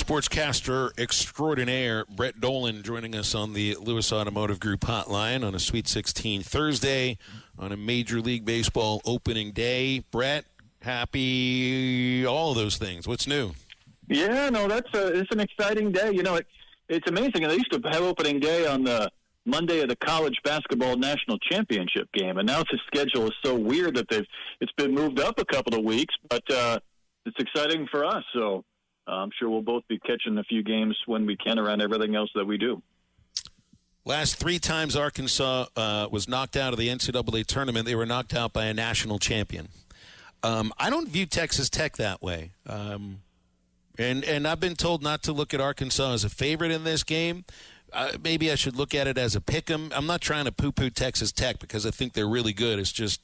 Sportscaster extraordinaire Brett Dolan joining us on the Lewis Automotive Group hotline on a Sweet 16 Thursday on a Major League Baseball opening day. Brett, happy all of those things. What's new? Yeah, no, it's an exciting day. You know, it's amazing. They used to have opening day on the Monday of the college basketball national championship game, and now the schedule is so weird that it's been moved up a couple of weeks, but it's exciting for us. So I'm sure we'll both be catching a few games when we can around everything else that we do. Last three times Arkansas was knocked out of the NCAA tournament, they were knocked out by a national champion. I don't view Texas Tech that way. And I've been told not to look at Arkansas as a favorite in this game. Maybe I should look at it as a pick 'em. I'm not trying to poo-poo Texas Tech because I think they're really good. It's just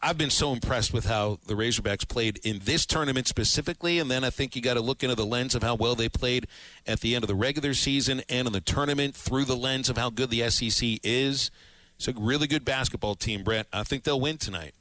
I've been so impressed with how the Razorbacks played in this tournament specifically, and then I think you got to look into the lens of how well they played at the end of the regular season and in the tournament through the lens of how good the SEC is. It's a really good basketball team, Brett. I think they'll win tonight.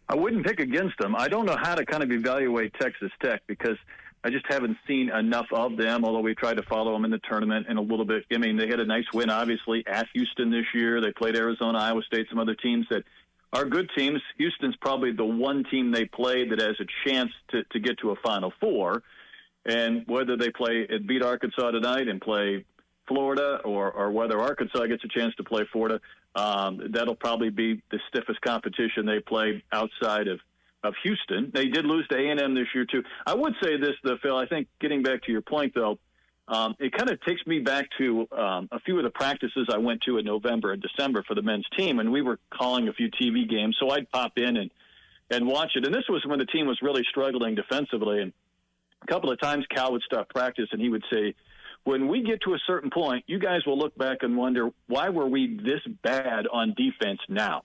I wouldn't pick against them. I don't know how to kind of evaluate Texas Tech because I just haven't seen enough of them, although we tried to follow them in the tournament and a little bit. I mean, they had a nice win, obviously, at Houston this year. They played Arizona, Iowa State, some other teams that are good teams. Houston's probably the one team they played that has a chance to get to a Final Four. And whether they beat Arkansas tonight and play Florida or whether Arkansas gets a chance to play Florida, that'll probably be the stiffest competition they play outside of Houston. They did lose to A&M this year, too. I would say this, though, Phil. I think getting back to your point, though, it kind of takes me back to a few of the practices I went to in November and December for the men's team, and we were calling a few TV games, so I'd pop in and watch it. And this was when the team was really struggling defensively, and a couple of times Cal would stop practice, and he would say, when we get to a certain point, you guys will look back and wonder, why were we this bad on defense now?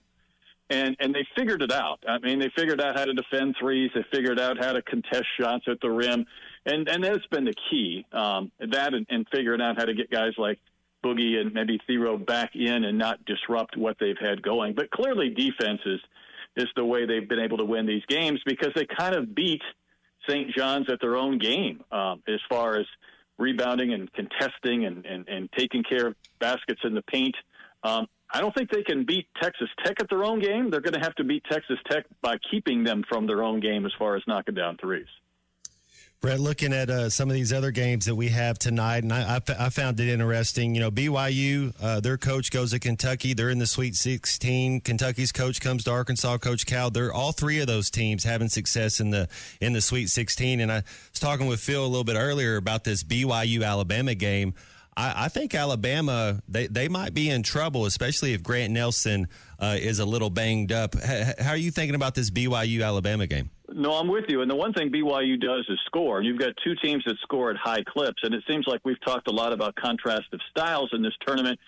And they figured it out. I mean, they figured out how to defend threes. They figured out how to contest shots at the rim. And that's been the key, and figuring out how to get guys like Boogie and maybe Thero back in and not disrupt what they've had going. But clearly defense is the way they've been able to win these games because they kind of beat St. John's at their own game as far as rebounding and contesting and taking care of baskets in the paint. I don't think they can beat Texas Tech at their own game. They're going to have to beat Texas Tech by keeping them from their own game as far as knocking down threes. Brett, looking at some of these other games that we have tonight, and I found it interesting. You know, BYU, their coach goes to Kentucky. They're in the Sweet 16. Kentucky's coach comes to Arkansas, Coach Cal. They're all three of those teams having success in the Sweet 16. And I was talking with Phil a little bit earlier about this BYU-Alabama game. I think Alabama, they might be in trouble, especially if Grant Nelson is a little banged up. How are you thinking about this BYU-Alabama game? No, I'm with you. And the one thing BYU does is score. You've got two teams that score at high clips, and it seems like we've talked a lot about contrast of styles in this tournament.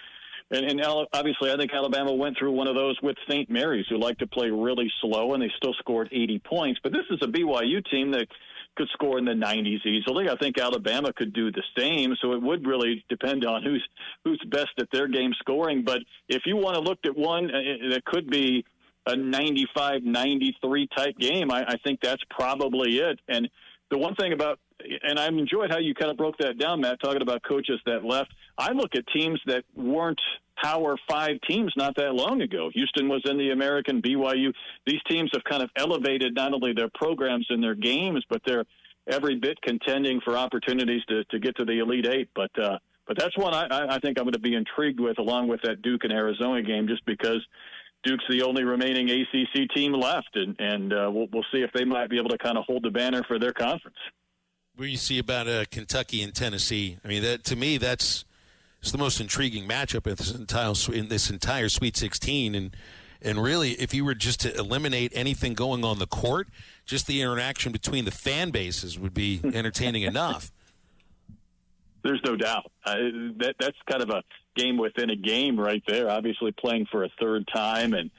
And obviously, I think Alabama went through one of those with St. Mary's, who like to play really slow, and they still scored 80 points. But this is a BYU team that could score in the 90s easily. I think Alabama could do the same, so it would really depend on who's best at their game scoring. But if you want to look at one that could be a 95-93 type game, I think that's probably it. And the one thing about, and I enjoyed how you kind of broke that down, Matt, talking about coaches that left. I look at teams that weren't Power 5 teams not that long ago. Houston was in the American, BYU. These teams have kind of elevated not only their programs and their games, but they're every bit contending for opportunities to get to the Elite Eight. But that's one I think I'm going to be intrigued with, along with that Duke and Arizona game, just because Duke's the only remaining ACC team left, and we'll see if they might be able to kind of hold the banner for their conference. What do you see about Kentucky and Tennessee? I mean, to me, it's the most intriguing matchup in this entire Sweet 16. And really, if you were just to eliminate anything going on the court, just the interaction between the fan bases would be entertaining enough. There's no doubt. That's kind of a game within a game right there, obviously playing for a third time. And,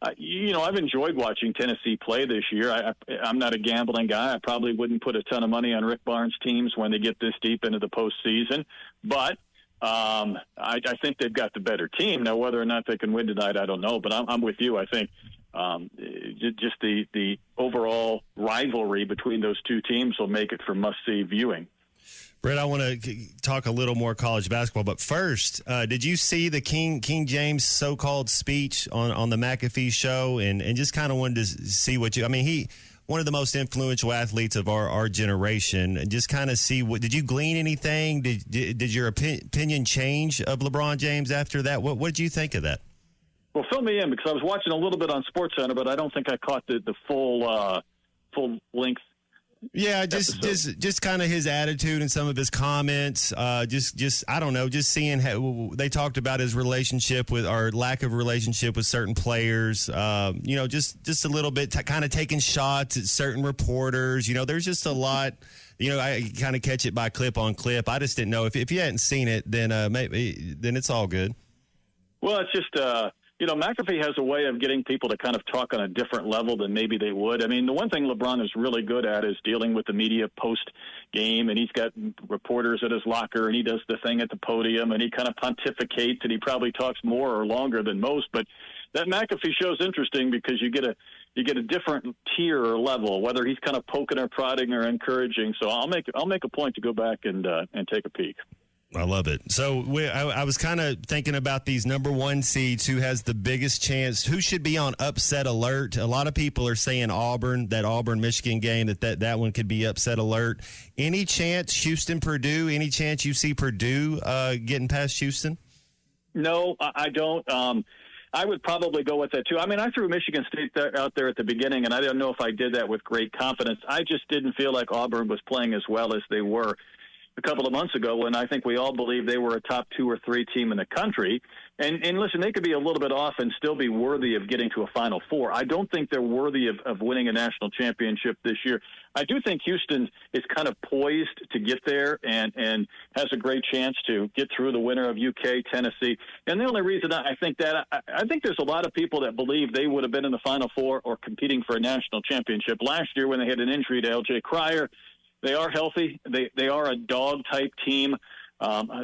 I've enjoyed watching Tennessee play this year. I'm not a gambling guy. I probably wouldn't put a ton of money on Rick Barnes' teams when they get this deep into the postseason. But I think they've got the better team. Now, whether or not they can win tonight, I don't know. But I'm with you. I think just the overall rivalry between those two teams will make it for must-see viewing. Brett, I want to talk a little more college basketball, but first, did you see the King James so-called speech on the McAfee show? And just kind of wanted to see what you – I mean, he – one of the most influential athletes of our generation, and just kind of see did you glean anything? Did your opinion change of LeBron James after that? What did you think of that? Well, fill me in, because I was watching a little bit on SportsCenter, but I don't think I caught the full length. Yeah, just kind of his attitude and some of his comments. Just I don't know. Just seeing how they talked about his relationship with, or lack of relationship with certain players. Just a little bit kind of taking shots at certain reporters. There's just a lot. I kind of catch it by clip on clip. I just didn't know if you hadn't seen it, then then it's all good. Well, it's just. McAfee has a way of getting people to kind of talk on a different level than maybe they would. I mean, the one thing LeBron is really good at is dealing with the media post-game, and he's got reporters at his locker, and he does the thing at the podium, and he kind of pontificates, and he probably talks more or longer than most. But that McAfee show is interesting because you get a different tier or level, whether he's kind of poking or prodding or encouraging. So I'll make a point to go back and take a peek. I love it. So I was kind of thinking about these number one seeds, who has the biggest chance, who should be on upset alert. A lot of people are saying Auburn, that Auburn-Michigan game, that one could be upset alert. Any chance Houston-Purdue, any chance you see Purdue getting past Houston? No, I don't. I would probably go with that, too. I mean, I threw Michigan State out there at the beginning, and I don't know if I did that with great confidence. I just didn't feel like Auburn was playing as well as they were a couple of months ago, when I think we all believed they were a top 2 or 3 team in the country. And listen, they could be a little bit off and still be worthy of getting to a Final Four. I don't think they're worthy of winning a national championship this year. I do think Houston is kind of poised to get there and has a great chance to get through the winner of UK, Tennessee. And the only reason I think that, I think there's a lot of people that believe they would have been in the Final Four or competing for a national championship last year when they had an injury to L.J. Cryer. They are healthy. They are a dog-type team.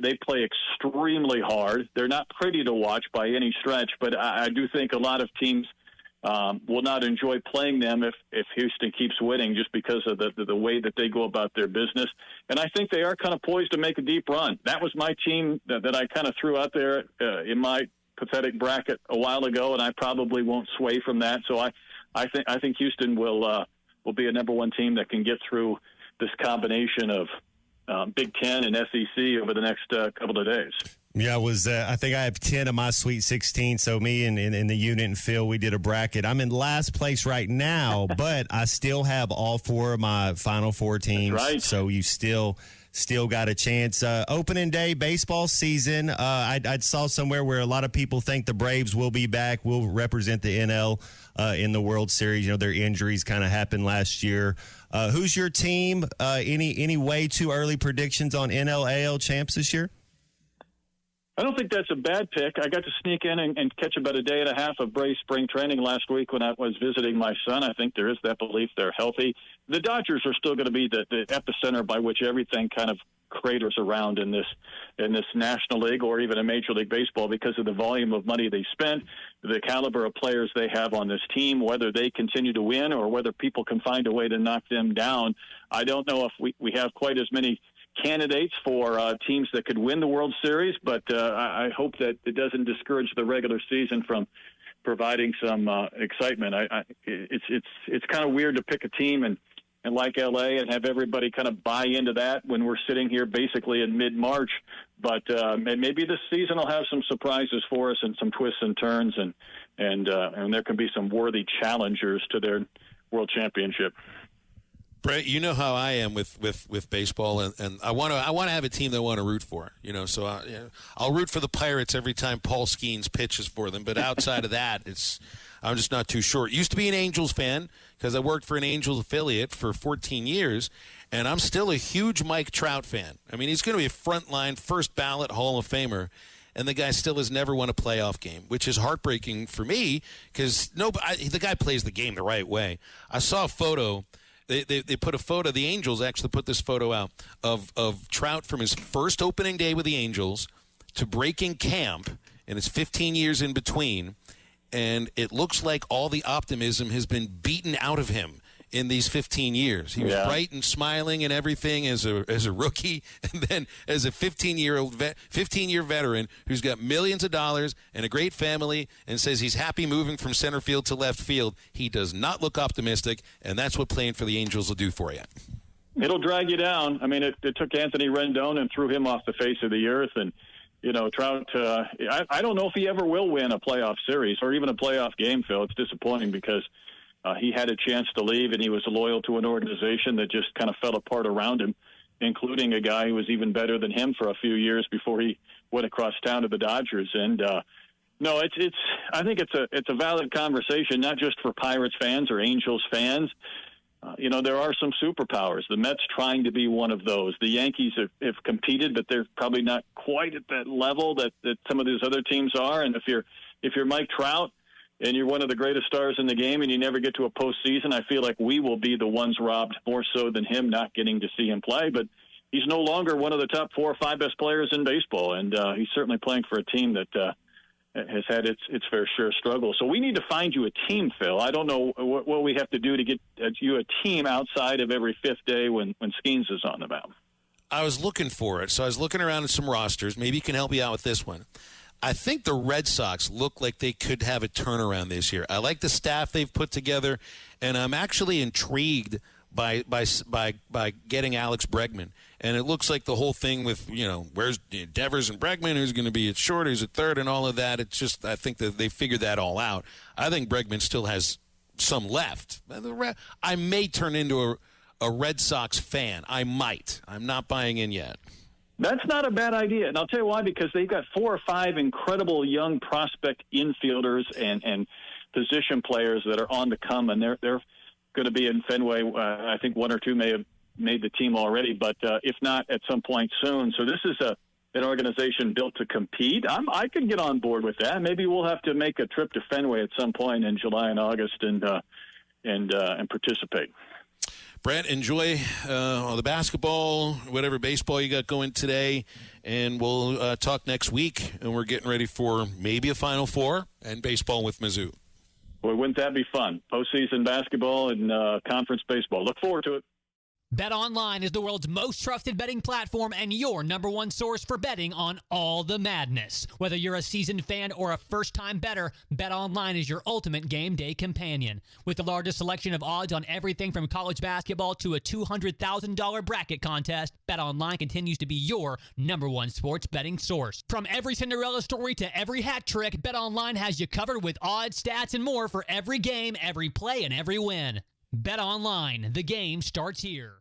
They play extremely hard. They're not pretty to watch by any stretch, but I do think a lot of teams will not enjoy playing them if Houston keeps winning, just because of the way that they go about their business. And I think they are kind of poised to make a deep run. That was my team that I kind of threw out there in my pathetic bracket a while ago, and I probably won't sway from that. So I think Houston will be a number one team that can get through this combination of Big Ten and SEC over the next couple of days. Yeah, I think I have 10 of my Sweet 16, so me and the unit and Phil, we did a bracket. I'm in last place right now, but I still have all 4 of my Final Four teams. That's right. So you still got a chance. Opening day baseball season, I saw somewhere where a lot of people think the Braves will be back, will represent the NL in the World Series. Their injuries kind of happened last year. Who's your team? Any way too early predictions on NL AL champs this year? I don't think that's a bad pick. I got to sneak in and catch about a day and a half of Braves spring training last week when I was visiting my son. I think there is that belief they're healthy. The Dodgers are still going to be the epicenter by which everything kind of craters around in this National League or even in Major League Baseball, because of the volume of money they spent, the caliber of players they have on this team, whether they continue to win or whether people can find a way to knock them down. I don't know if we have quite as many candidates for teams that could win the World Series, but I hope that it doesn't discourage the regular season from providing some excitement. It's kind of weird to pick a team and like LA and have everybody kind of buy into that when we're sitting here basically in mid-March. But maybe this season will have some surprises for us and some twists and turns, and there can be some worthy challengers to their world championship. Brett, you know how I am with baseball, and I want to have a team that I want to root for. So I'll root for the Pirates every time Paul Skeens pitches for them. But outside of that, I'm just not too sure. Used to be an Angels fan because I worked for an Angels affiliate for 14 years, and I'm still a huge Mike Trout fan. I mean, he's going to be a frontline, first ballot Hall of Famer. And the guy still has never won a playoff game, which is heartbreaking for me because the guy plays the game the right way. I saw a photo. They put a photo. The Angels actually put this photo out of Trout from his first opening day with the Angels to breaking camp, and it's 15 years in between. and it looks like all the optimism has been beaten out of him in these 15 years. He was bright and smiling and everything as a rookie, and then as a 15-year veteran who's got millions of dollars and a great family and says he's happy moving from center field to left field, he does not look optimistic, and that's what playing for the Angels will do for you. It'll drag you down. I mean, it took Anthony Rendon and threw him off the face of the earth, and Trout, I don't know if he ever will win a playoff series or even a playoff game, Phil. It's disappointing because he had a chance to leave, and he was loyal to an organization that just kind of fell apart around him, including a guy who was even better than him for a few years before he went across town to the Dodgers. And no, I think it's a valid conversation, not just for Pirates fans or Angels fans. There are some superpowers. The Mets trying to be one of those. The Yankees have competed, but they're probably not quite at that level that some of these other teams are. And if you're Mike Trout and you're one of the greatest stars in the game and you never get to a postseason, I feel like we will be the ones robbed more so than him not getting to see him play. But he's no longer one of the top 4 or 5 best players in baseball, and he's certainly playing for a team that has had its fair share of struggle. So we need to find you a team, Phil. I don't know what we have to do to get you a team outside of every 5th day when Skeens is on the mound. I was looking for it, so I was looking around at some rosters. Maybe you can help me out with this one. I think the Red Sox look like they could have a turnaround this year. I like the staff they've put together, and I'm actually intrigued by getting Alex Bregman. And it looks like the whole thing with, where's Devers and Bregman, who's going to be at short, who's at third, and all of that. It's just, I think that they figured that all out. I think Bregman still has some left. I may turn into a Red Sox fan. I might. I'm not buying in yet. That's not a bad idea. And I'll tell you why, because they've got 4 or 5 incredible young prospect infielders and position players that are on the come, and they're going to be in Fenway. I think 1 or 2 may have made the team already, but if not, at some point soon. So this is an organization built to compete. I can get on board with that. Maybe we'll have to make a trip to Fenway at some point in July and August and participate. Brett, enjoy all the basketball, whatever baseball you got going today, and we'll talk next week. And we're getting ready for maybe a Final Four and baseball with Mizzou. Boy, wouldn't that be fun? Postseason basketball and conference baseball. Look forward to it. BetOnline is the world's most trusted betting platform and your number one source for betting on all the madness. Whether you're a seasoned fan or a first-time bettor, BetOnline is your ultimate game day companion. With the largest selection of odds on everything from college basketball to a $200,000 bracket contest, BetOnline continues to be your number one sports betting source. From every Cinderella story to every hat trick, BetOnline has you covered with odds, stats, and more for every game, every play, and every win. BetOnline, the game starts here.